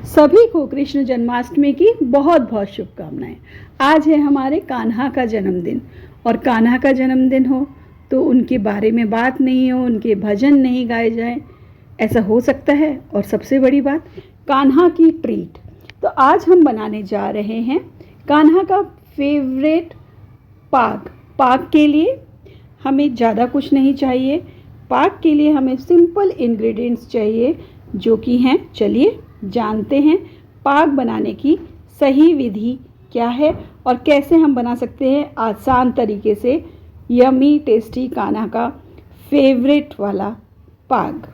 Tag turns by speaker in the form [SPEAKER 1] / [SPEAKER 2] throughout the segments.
[SPEAKER 1] सभी को कृष्ण जन्माष्टमी की बहुत बहुत शुभकामनाएं। आज है हमारे कान्हा का जन्मदिन, और कान्हा का जन्मदिन हो तो उनके बारे में बात नहीं हो, उनके भजन नहीं गाए जाएं, ऐसा हो सकता है। और सबसे बड़ी बात, कान्हा की ट्रीट। तो आज हम बनाने जा रहे हैं कान्हा का फेवरेट पाक। पाक के लिए हमें ज़्यादा कुछ नहीं चाहिए। पाक के लिए हमें सिंपल इंग्रेडिएंट्स चाहिए, जो कि हैं, चलिए जानते हैं पाक बनाने की सही विधि क्या है और कैसे हम बना सकते हैं आसान तरीके से यमी टेस्टी कान्हा का फेवरेट वाला पाक।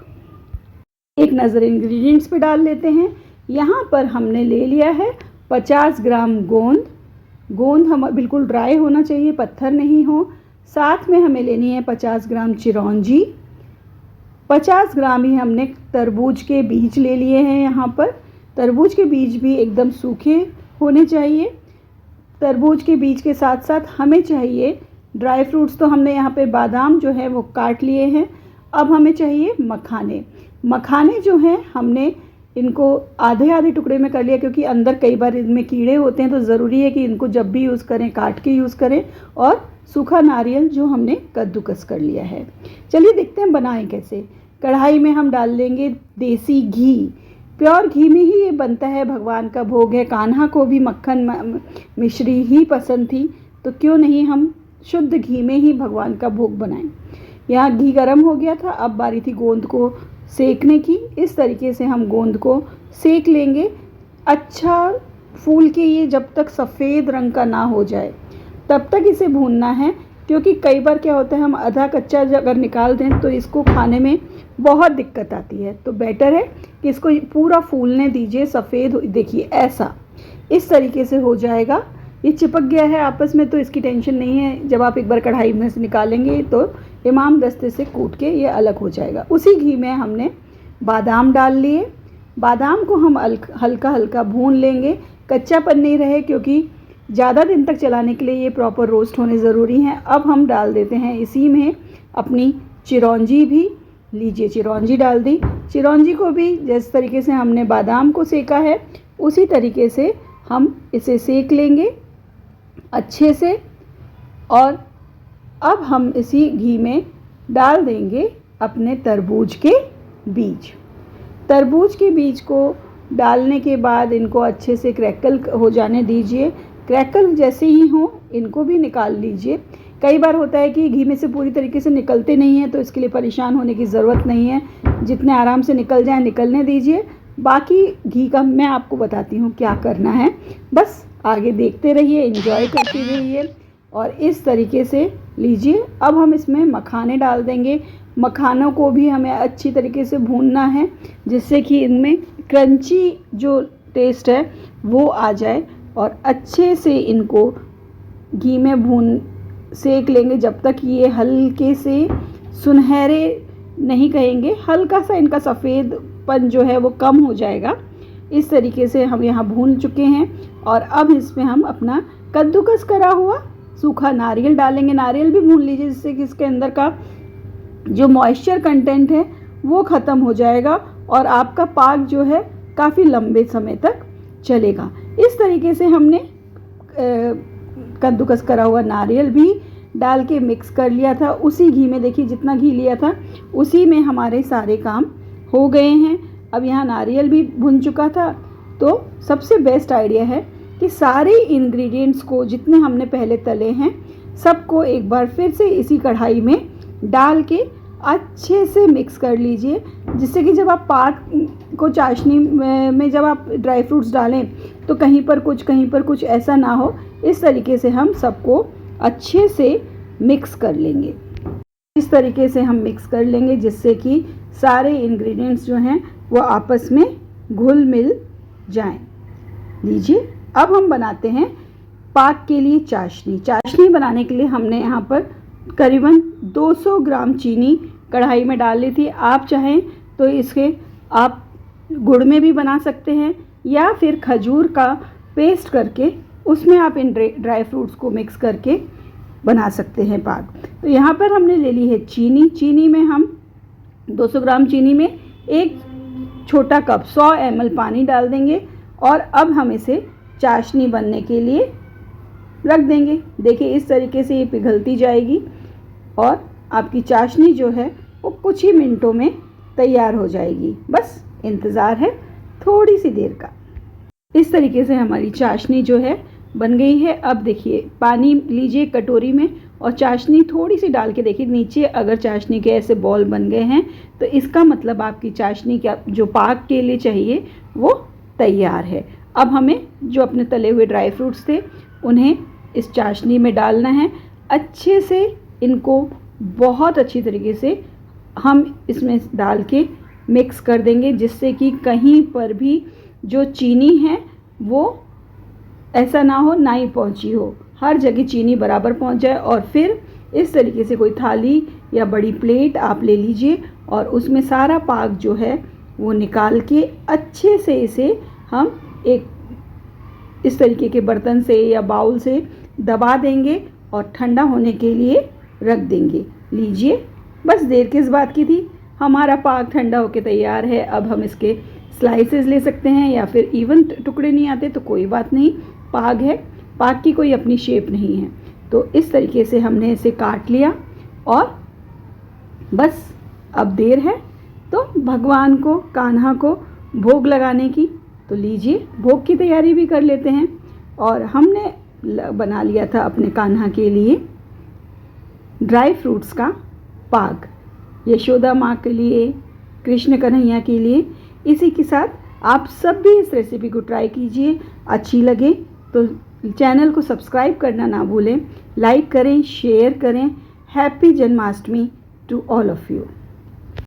[SPEAKER 1] एक नज़र इंग्रेडिएंट्स पे डाल लेते हैं। यहाँ पर हमने ले लिया है 50 ग्राम गोंद हम बिल्कुल ड्राई होना चाहिए, पत्थर नहीं हो। साथ में हमें लेनी है 50 ग्राम चिरौंजी। 50 ग्राम ही हमने तरबूज के बीज ले लिए हैं। यहाँ पर तरबूज के बीज भी एकदम सूखे होने चाहिए। तरबूज के बीज के साथ साथ हमें चाहिए ड्राई फ्रूट्स। तो हमने यहाँ पे बादाम जो है वो काट लिए हैं। अब हमें चाहिए मखाने जो हैं हमने इनको आधे आधे टुकड़े में कर लिया, क्योंकि अंदर कई बार इनमें कीड़े होते हैं, तो ज़रूरी है कि इनको जब भी यूज़ करें काट के यूज़ करें। और सूखा नारियल जो हमने कद्दूकस कर लिया है। चलिए देखते हैं बनाएं कैसे। कढ़ाई में हम डाल लेंगे देसी घी। प्योर घी में ही ये बनता है, भगवान का भोग है। कान्हा को भी मक्खन मिश्री ही पसंद थी, तो क्यों नहीं हम शुद्ध घी में ही भगवान का भोग बनाएं। यहाँ घी गर्म हो गया था, अब बारी थी गोंद को सेकने की। इस तरीके से हम गोंद को सेक लेंगे। अच्छा फूल के ये जब तक सफ़ेद रंग का ना हो जाए तब तक इसे भूनना है, क्योंकि कई बार क्या होता है हम आधा कच्चा अगर निकाल दें तो इसको खाने में बहुत दिक्कत आती है। तो बेटर है कि इसको पूरा फूलने दीजिए, सफ़ेद देखिए ऐसा इस तरीके से हो जाएगा। ये चिपक गया है आपस में तो इसकी टेंशन नहीं है, जब आप एक बार कढ़ाई में से निकालेंगे तो इमाम दस्ते से कूट के ये अलग हो जाएगा। उसी घी में हमने बादाम डाल लिए। बादाम को हम हल्का हल्का भून लेंगे, कच्चापन नहीं रहे, क्योंकि ज़्यादा दिन तक चलाने के लिए ये प्रॉपर रोस्ट होने ज़रूरी हैं। अब हम डाल देते हैं इसी में अपनी चिरौंजी भी। लीजिए चिरौंजी डाल दी। चिरौंजी को भी जिस तरीके से हमने बादाम को सेका है उसी तरीके से हम इसे सेक लेंगे अच्छे से। और अब हम इसी घी में डाल देंगे अपने तरबूज के बीज। तरबूज के बीज को डालने के बाद इनको अच्छे से क्रैकल हो जाने दीजिए। क्रैकल जैसे ही हो इनको भी निकाल लीजिए। कई बार होता है कि घी में से पूरी तरीके से निकलते नहीं हैं, तो इसके लिए परेशान होने की ज़रूरत नहीं है। जितने आराम से निकल जाए निकलने दीजिए। बाकी घी का मैं आपको बताती हूँ क्या करना है, बस आगे देखते रहिए, एंजॉय करते रहिए। और इस तरीके से लीजिए। अब हम इसमें मखाने डाल देंगे। मखानों को भी हमें अच्छी तरीके से भूनना है, जिससे कि इनमें क्रंची जो टेस्ट है वो आ जाए। और अच्छे से इनको घी में सेक लेंगे जब तक ये हल्के से सुनहरे नहीं कहेंगे, हल्का सा इनका सफ़ेदपन जो है वो कम हो जाएगा। इस तरीके से हम यहाँ भून चुके हैं। और अब इसमें हम अपना कद्दूकस करा हुआ सूखा नारियल डालेंगे। नारियल भी भून लीजिए, जिससे कि इसके अंदर का जो मॉइस्चर कंटेंट है वो ख़त्म हो जाएगा और आपका पाक जो है काफ़ी लंबे समय तक चलेगा। इस तरीके से हमने कद्दूकस करा हुआ नारियल भी डाल के मिक्स कर लिया था उसी घी में। देखिए जितना घी लिया था उसी में हमारे सारे काम हो गए हैं। अब यहाँ नारियल भी भुन चुका था, तो सबसे बेस्ट आइडिया है कि सारे इंग्रेडिएंट्स को जितने हमने पहले तले हैं सबको एक बार फिर से इसी कढ़ाई में डाल के अच्छे से मिक्स कर लीजिए, जिससे कि जब आप पाक को चाशनी में जब आप ड्राई फ्रूट्स डालें तो कहीं पर कुछ ऐसा ना हो। इस तरीके से हम सबको अच्छे से मिक्स कर लेंगे। इस तरीके से हम मिक्स कर लेंगे जिससे कि सारे इंग्रेडिएंट्स जो हैं वो आपस में घुल मिल जाएं। लीजिए अब हम बनाते हैं पाक के लिए चाशनी। चाशनी बनाने के लिए हमने यहाँ पर करीबन 200 ग्राम चीनी कढ़ाई में डाल ली थी। आप चाहें तो इसके आप गुड़ में भी बना सकते हैं, या फिर खजूर का पेस्ट करके उसमें आप इन ड्राई फ्रूट्स को मिक्स करके बना सकते हैं पाक। तो यहाँ पर हमने ले ली है चीनी। चीनी में हम 200 ग्राम चीनी में 1 छोटा कप 100 ml पानी डाल देंगे और अब हम इसे चाशनी बनने के लिए रख देंगे। देखिए इस तरीके से ये पिघलती जाएगी और आपकी चाशनी जो है वो कुछ ही मिनटों में तैयार हो जाएगी। बस इंतज़ार है थोड़ी सी देर का। इस तरीके से हमारी चाशनी जो है बन गई है। अब देखिए पानी लीजिए कटोरी में और चाशनी थोड़ी सी डाल के देखिए नीचे, अगर चाशनी के ऐसे बॉल बन गए हैं तो इसका मतलब आपकी चाशनी का जो पाक के लिए चाहिए वो तैयार है। अब हमें जो अपने तले हुए ड्राई फ्रूट्स थे उन्हें इस चाशनी में डालना है। अच्छे से इनको बहुत अच्छी तरीके से हम इसमें डाल के मिक्स कर देंगे, जिससे कि कहीं पर भी जो चीनी है वो ऐसा ना हो ना ही पहुँची हो, हर जगह चीनी बराबर पहुँच जाए। और फिर इस तरीके से कोई थाली या बड़ी प्लेट आप ले लीजिए और उसमें सारा पाक जो है वो निकाल के अच्छे से इसे हम एक इस तरीके के बर्तन से या बाउल से दबा देंगे और ठंडा होने के लिए रख देंगे। लीजिए बस देर किस बात की थी, हमारा पाक ठंडा होकर तैयार है। अब हम इसके स्लाइसेस ले सकते हैं या फिर इवन टुकड़े नहीं आते तो कोई बात नहीं, पाक है, पाक की कोई अपनी शेप नहीं है। तो इस तरीके से हमने इसे काट लिया और बस अब देर है तो भगवान को, कान्हा को भोग लगाने की। तो लीजिए भोग की तैयारी भी कर लेते हैं। और हमने बना लिया था अपने कान्हा के लिए ड्राई फ्रूट्स का पाक, यशोदा माँ के लिए, कृष्ण कन्हैया के लिए। इसी के साथ आप सब भी इस रेसिपी को ट्राई कीजिए, अच्छी लगे तो चैनल को सब्सक्राइब करना ना भूलें, लाइक करें, शेयर करें। Happy Janmashtami to all of you.